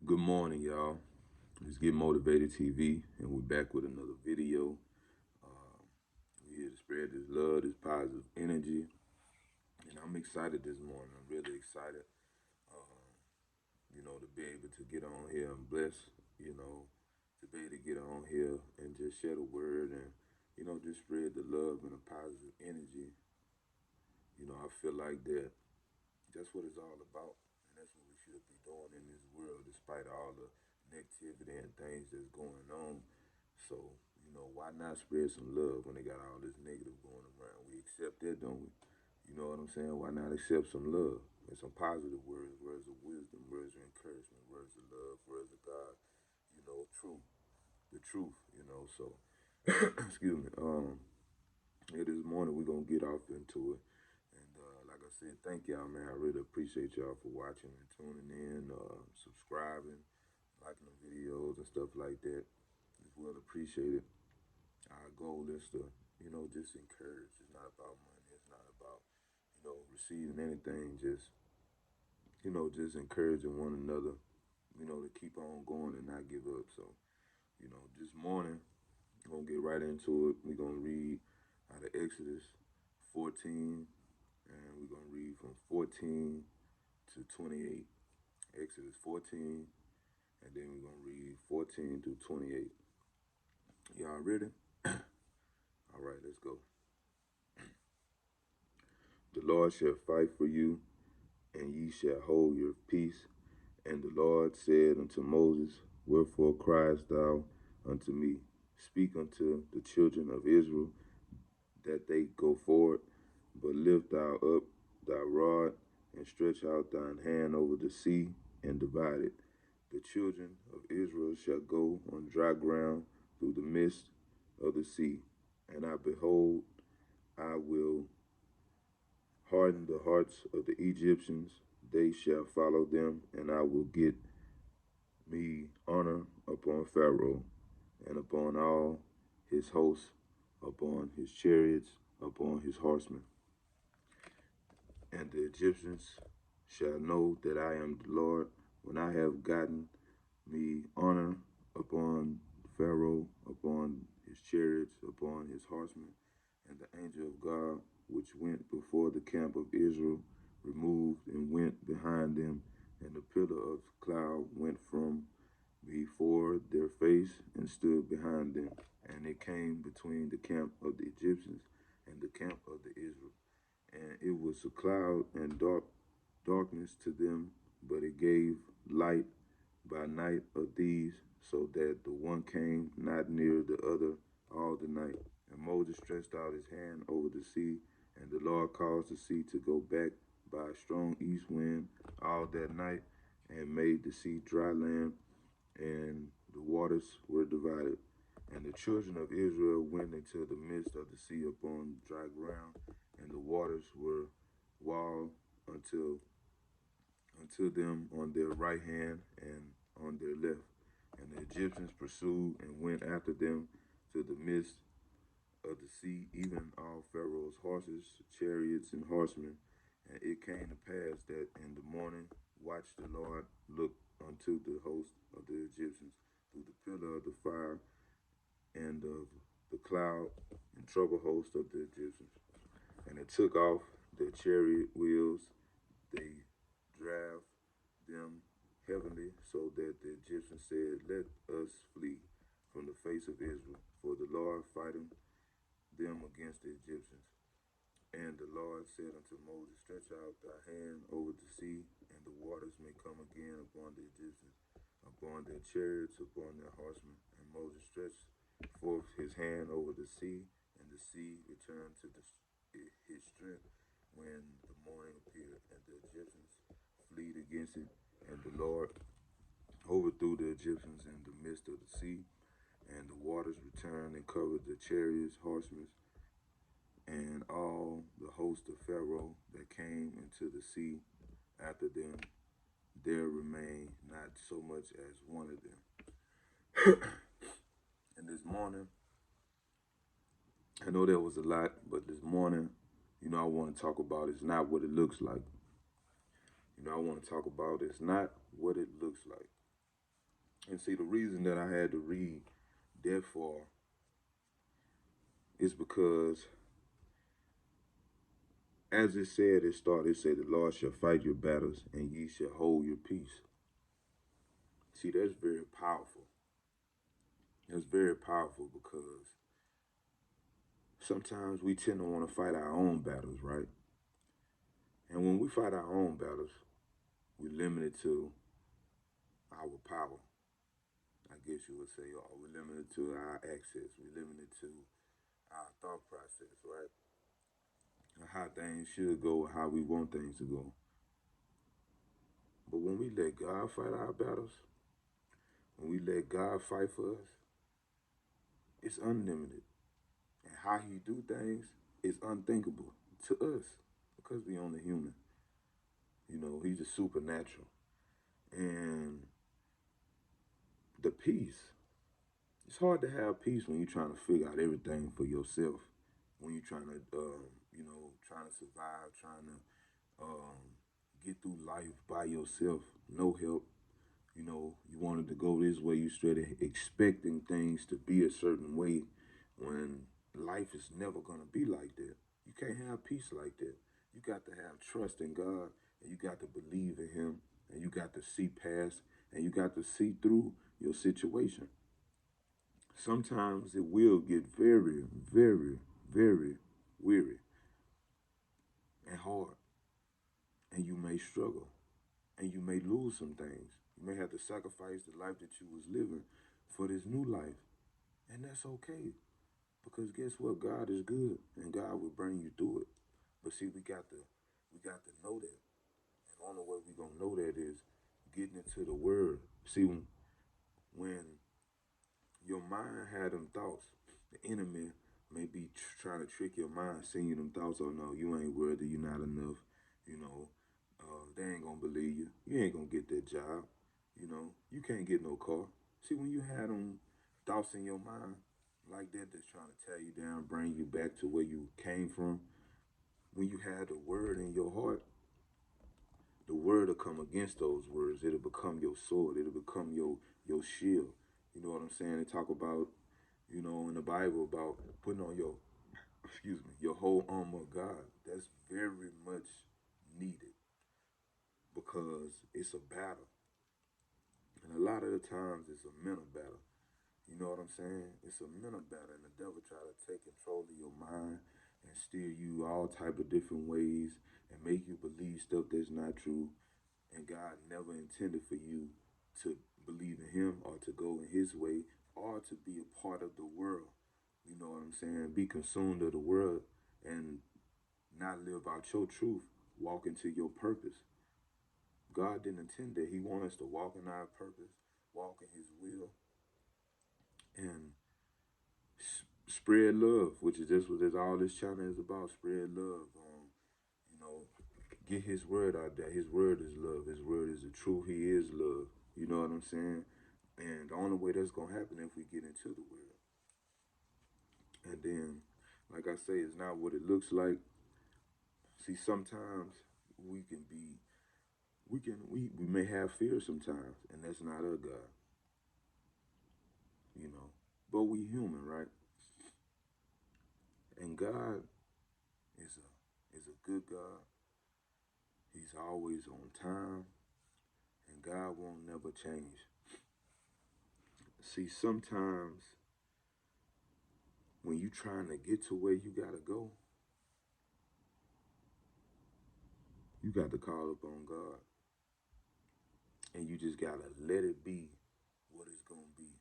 Good morning, y'all. It's Get Motivated TV, and we're back with another video. Um, we're here to spread this love, this positive energy, and I'm excited this morning. I'm really excited, um, to be able to get on here and bless, to be able to get on here and just share the word and, just spread the love and the positive energy. I feel like that's what it's all about, and that's what we should be doing in this world, despite all the negativity and things that's going on. So, why not spread some love when they got all this negative going around? We accept that, don't we? You know what I'm saying? Why not accept some love and some positive words, words of wisdom, words of encouragement, words of love, words of God, truth, the truth, So, excuse me. Yeah, this morning we're gonna get off into it. And like I said, thank y'all, man. I really appreciate y'all for watching and tuning in, subscribing, liking the videos and stuff like that. It's well appreciated. Our goal is to, just encourage. It's not about money. It's not about, receiving anything. Just encouraging one another, to keep on going and not give up. So, this morning, we're going to get right into it. We're going to read out of Exodus 14, and we're going to read from 14 to 28. Exodus 14, and then we're going to read 14 to 28. Y'all ready? All right, let's go. The Lord shall fight for you, and ye shall hold your peace. And the Lord said unto Moses, Wherefore criest thou unto me? Speak unto the children of Israel that they go forward, but lift thou up thy rod, and stretch out thine hand over the sea, and divide it. The children of Israel shall go on dry ground through the midst of the sea. And I behold, I will harden the hearts of the Egyptians, they shall follow them, and I will get me honor upon Pharaoh, and upon all his hosts, upon his chariots, upon his horsemen. And the Egyptians shall know that I am the Lord, when I have gotten me honor upon Pharaoh, upon his chariots, upon his horsemen. And the angel of God, which went before the camp of Israel, removed and went behind them, and the pillar of cloud went from before their face and stood behind them. And it came between the camp of the Egyptians and the camp of the Israel. And it was a cloud and darkness to them, but it gave light by night of these, so that the one came not near the other all the night. And Moses stretched out his hand over the sea, and the Lord caused the sea to go back by a strong east wind all that night, and made the sea dry land, and the waters were divided. And the children of Israel went into the midst of the sea upon dry ground, and the waters were walled unto them on their right hand and on their left. And the Egyptians pursued and went after them to the midst of the sea, even all Pharaoh's horses, chariots, and horsemen. And it came to pass that in the morning watch the Lord looked unto the host of the Egyptians through the pillar of the fire and of the cloud and trouble host of the Egyptians. And it took off their chariot wheels, they drave them heavily, so that the Egyptians said, Let us flee from the face of Israel, for the Lord fighting them against the Egyptians. And the Lord said unto Moses, Stretch out thy hand over the sea, and the waters may come again upon the Egyptians, upon their chariots, upon their horsemen. And Moses stretched forth his hand over the sea, and the sea returned to his strength when the morning appeared, and the Egyptians fled against it. And the Lord overthrew the Egyptians in the midst of the sea, and the waters returned and covered the chariots, horsemen, and all the host of Pharaoh that came into the sea after them. There remained not so much as one of them. And this morning, I know there was a lot, but this morning, I want to talk about it's not what it looks like. I want to talk about it's not what it looks like. And see, the reason that I had to read that far is because, as it said, it said, the Lord shall fight your battles and ye shall hold your peace. See, that's very powerful. That's very powerful because sometimes we tend to want to fight our own battles, right? And when we fight our own battles, we're limited to our power. I guess you would say, oh, we're limited to our access. We're limited to our thought process, right? And how things should go, how we want things to go. But when we let God fight our battles, when we let God fight for us, it's unlimited. And how he do things is unthinkable to us because we only human. You know, he's a supernatural. And the peace, it's hard to have peace when you're trying to figure out everything for yourself. When you're trying to, trying to survive, trying to get through life by yourself, no help. You know, you wanted to go this way, you straight expecting things to be a certain way when life is never going to be like that. You can't have peace like that. You got to have trust in God, and you got to believe in Him, and you got to see past, and you got to see through your situation. Sometimes it will get very, very, very weary and hard, and you may struggle, and you may lose some things. You may have to sacrifice the life that you was living for this new life, and that's okay. Because guess what? God is good, and God will bring you through it. But see, we got to know that. And the only way we gonna know that is getting into the Word. See, when your mind had them thoughts, the enemy may be trying to trick your mind, seeing them thoughts. Oh no, you ain't worthy. You're not enough. You know, they ain't gonna believe you. You ain't gonna get that job. You know, you can't get no car. See, when you had them thoughts in your mind like that, that's trying to tear you down, bring you back to where you came from. When you had the word in your heart, the word will come against those words. It'll become your sword. It'll become your shield. You know what I'm saying? They talk about, in the Bible about putting on your whole armor of God. That's very much needed because it's a battle. And a lot of the times it's a mental battle. You know what I'm saying? It's a mental battle, and the devil try to take control of your mind and steer you all type of different ways and make you believe stuff that's not true. And God never intended for you to believe in Him or to go in His way or to be a part of the world. You know what I'm saying? Be consumed of the world and not live out your truth. Walk into your purpose. God didn't intend that. He wants us to walk in our purpose, walk in His will, and spread love, which is just what all this channel is about. Spread love. You know, get His word out there. His word is love. His word is the truth. He is love. You know what I'm saying? And the only way that's gonna happen if we get into the word. And then, like I say, it's not what it looks like. See, sometimes we can be, we may have fear sometimes, and that's not of God. You know, but we human, right? And God is a good God. He's always on time, and God won't never change. See, sometimes when you trying to get to where you gotta go, you got to call upon God, and you just gotta let it be what it's gonna be,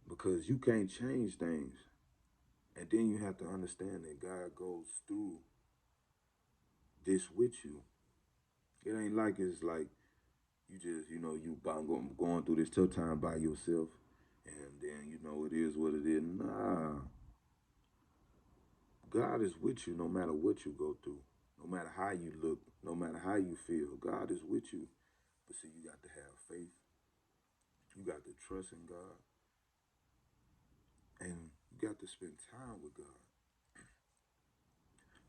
because you can't change things. And then you have to understand that God goes through this with you. It ain't like it's like you just, going through this tough time by yourself, and then it is what it is. Nah, God is with you no matter what you go through, no matter how you look, no matter how you feel. God is with you. But see, you got to have faith. You got to trust in God, and you got to spend time with God.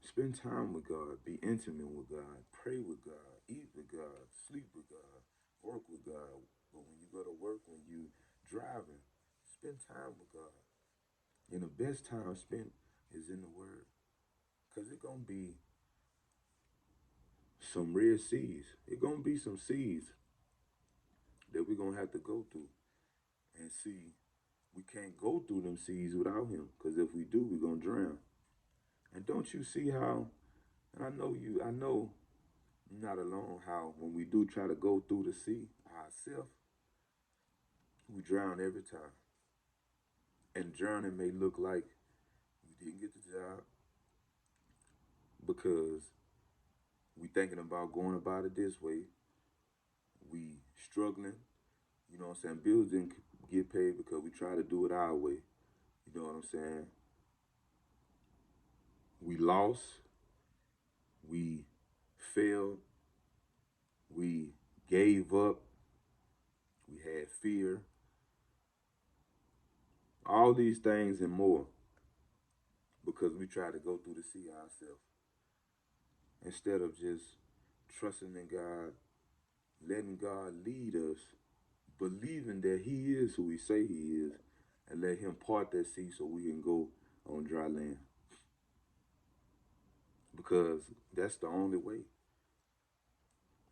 Spend time with God. Be intimate with God. Pray with God. Eat with God. Sleep with God. Work with God. driving, spend time with God. And the best time spent is in the Word. Because it's going to be some red seas. It's going to be some seas that we're going to have to go through and see. We can't go through them seas without Him. Because if we do, we're going to drown. And don't you see how, and I know you're not alone, how when we do try to go through the sea ourselves, we drown every time. And drowning may look like we didn't get the job because we thinking about going about it this way. We struggling, you know what I'm saying? Bills didn't get paid because we try to do it our way. You know what I'm saying? We lost, we failed, we gave up, we had fear, all these things and more because we tried to go through the sea ourselves. Instead of just trusting in God, letting God lead us, believing that He is who He say He is, and let Him part that sea so we can go on dry land. Because that's the only way.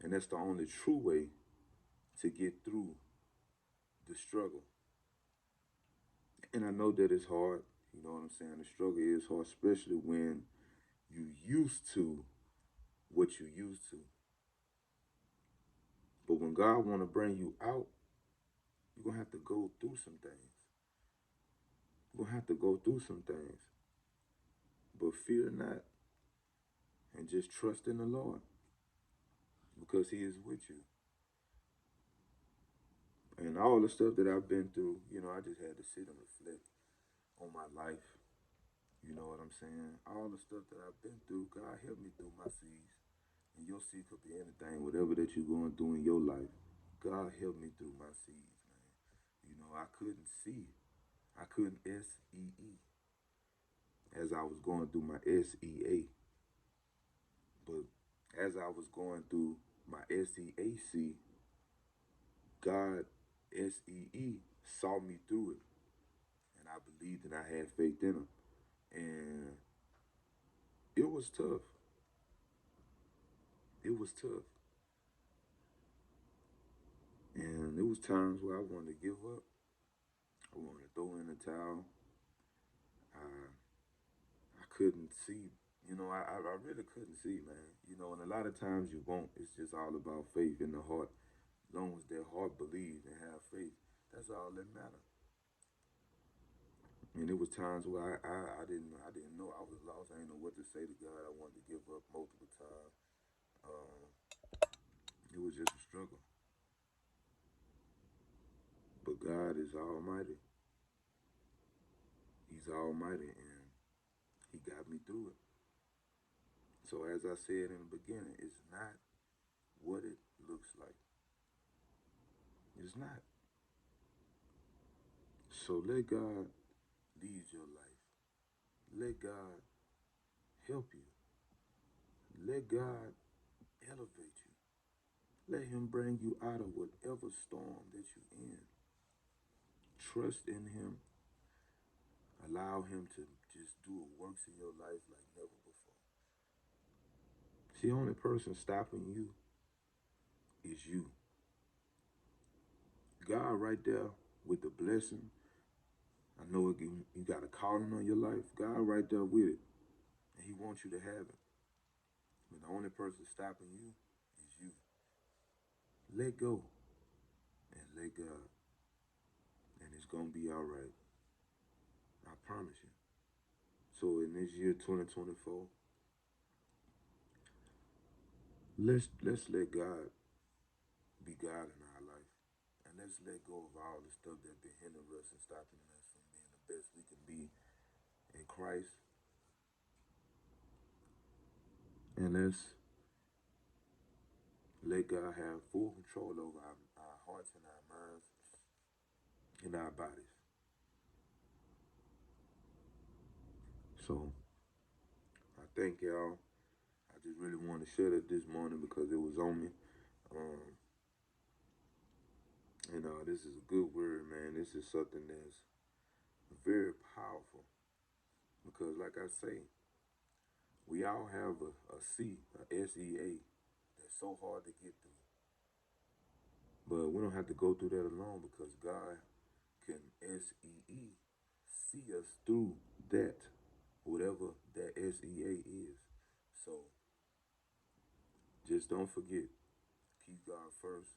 And that's the only true way to get through the struggle. And I know that it's hard. You know what I'm saying? The struggle is hard, especially when you used to what you used to. But when God want to bring you out, you're going to have to go through some things. You're going to have to go through some things. But fear not. And just trust in the Lord. Because He is with you. And all the stuff that I've been through, you know, I just had to sit and reflect on my life. You know what I'm saying? All the stuff that I've been through, God helped me through my seas. And your seed could be anything, whatever that you're going through in your life. God helped me through my seas, man. You know, I couldn't see. I couldn't S-E-E as I was going through my S-E-A. But as I was going through my S-E-A-C, God, S-E-E, saw me through it. And I believed and I had faith in Him. And it was tough. It was tough. And there was times where I wanted to give up. I wanted to throw in the towel. I couldn't see. You know, I really couldn't see, man. You know, and a lot of times you won't. It's just all about faith in the heart. As long as their heart believes and have faith, that's all that matters. And there was times where I didn't know. I was lost. I didn't know what to say to God. I wanted to give up multiple times. Um, it was just a struggle. But God is almighty. He's almighty, and He got me through it. So as I said in the beginning, it's not what it looks like. It's not. So let God lead your life. Let God help you. Let God elevate you. Let Him bring you out of whatever storm that you're in. Trust in Him. Allow Him to just do works in your life like never before. See, the only person stopping you is you. God right there with the blessing. I know you got a calling on your life. God right there with it. And He wants you to have it. But the only person stopping you is you. Let go and let God. And it's going to be all right. I promise you. So in this year 2024, let's let God be God in our life. And let's let go of all the stuff that's been hindering us and stopping us from being the best we can be in Christ. And let's let God have full control over our hearts and our minds and our bodies. So I thank y'all. I just really wanted to share that this morning because it was on me. And And this is a good word, man. This is something that's very powerful because, like I say, we all have a C, a SEA, that's so hard to get through. But we don't have to go through that alone because God can SEE see us through that, whatever that SEA is. So just don't forget, keep God first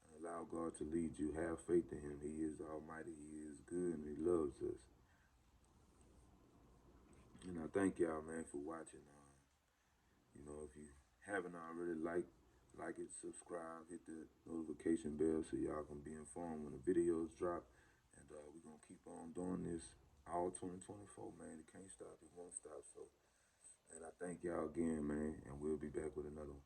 and allow God to lead you. Have faith in Him. He is Almighty, He is good, and He loves us. And I thank y'all, man, for watching. If you haven't already, like it, subscribe, hit the notification bell so y'all can be informed when the videos drop. And we're going to keep on doing this all 2024, man. It can't stop. It won't stop. So, and I thank y'all again, man. And we'll be back with another one.